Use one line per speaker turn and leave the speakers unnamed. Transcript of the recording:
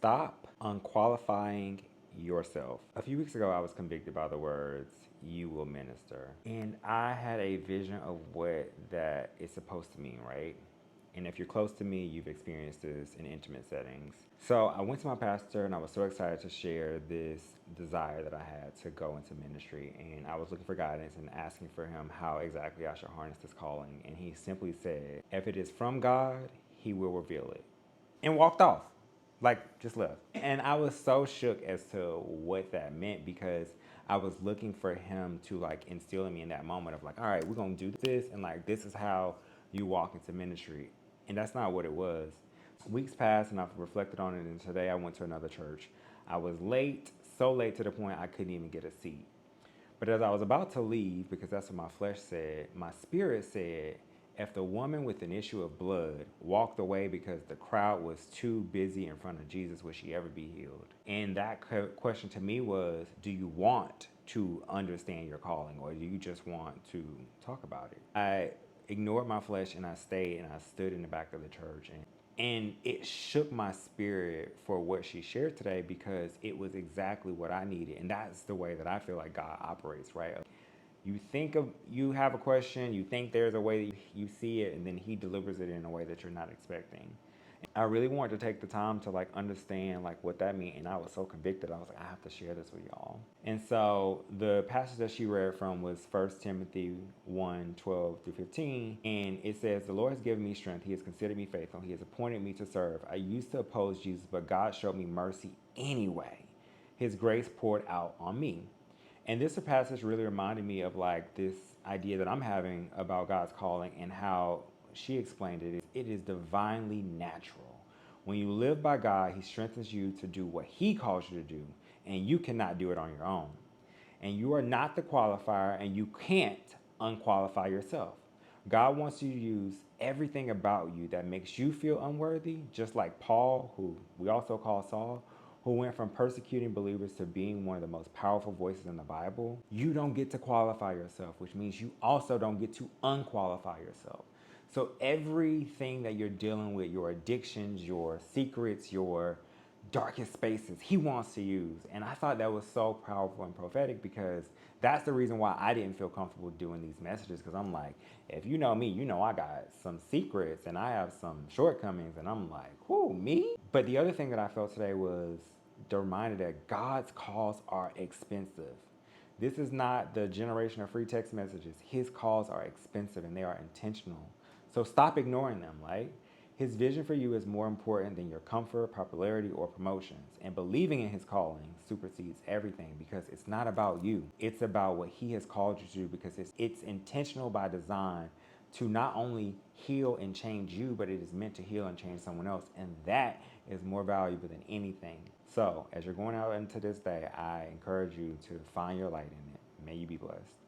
Stop unqualifying yourself. A few weeks ago, I was convicted by the words, "You will minister." And I had a vision of what that is supposed to mean, right? And if you're close to me, you've experienced this in intimate settings. So I went to my pastor and I was so excited to share this desire that I had to go into ministry. And I was looking for guidance and asking for him how exactly I should harness this calling. And he simply said, if it is from God, he will reveal it. And walked off. Like, just left. And I was so shook as to what that meant because I was looking for him to like instill in me in that moment of like, all right, we're gonna do this, and like this is how you walk into ministry. And that's not what it was. Weeks passed and I've reflected on it, and today I went to another church. I was late, so late to the point I couldn't even get a seat. But as I was about to leave, because that's what my flesh said, my spirit said, if the woman with an issue of blood walked away because the crowd was too busy in front of Jesus, would she ever be healed? And that question to me was, do you want to understand your calling, or do you just want to talk about it? I ignored my flesh and I stayed and I stood in the back of the church, and it shook my spirit for what she shared today because it was exactly what I needed. And that's the way that I feel like God operates, right? You have a question, you think there's a way that you see it, and then he delivers it in a way that you're not expecting. I really wanted to take the time to like understand like what that meant, and I was so convicted. I was like, I have to share this with y'all. And so the passage that she read from was 1 Timothy 1:12-15, and it says, "The Lord has given me strength. He has considered me faithful. He has appointed me to serve. I used to oppose Jesus, but God showed me mercy anyway. His grace poured out on me." And this passage really reminded me of like this idea that I'm having about God's calling, and how she explained it. It is divinely natural. When you live by God, he strengthens you to do what he calls you to do, and you cannot do it on your own. And you are not the qualifier, and you can't unqualify yourself. God wants you to use everything about you that makes you feel unworthy, just like Paul, who we also call Saul, who went from persecuting believers to being one of the most powerful voices in the Bible. You don't get to qualify yourself, which means you also don't get to unqualify yourself. So everything that you're dealing with, your addictions, your secrets, your darkest spaces, he wants to use. And I thought that was so powerful and prophetic, because that's the reason why I didn't feel comfortable doing these messages, because I'm like, if you know me, you know I got some secrets and I have some shortcomings, and I'm like, who, me? But the other thing that I felt today was the reminder that God's calls are expensive. This is not the generation of free text messages. His calls are expensive and they are intentional. So stop ignoring them, right? His vision for you is more important than your comfort, popularity, or promotions. And believing in his calling supersedes everything, because it's not about you. It's about what he has called you to do, because it's intentional by design to not only heal and change you, but it is meant to heal and change someone else. And that is more valuable than anything. So as you're going out into this day, I encourage you to find your light in it. May you be blessed.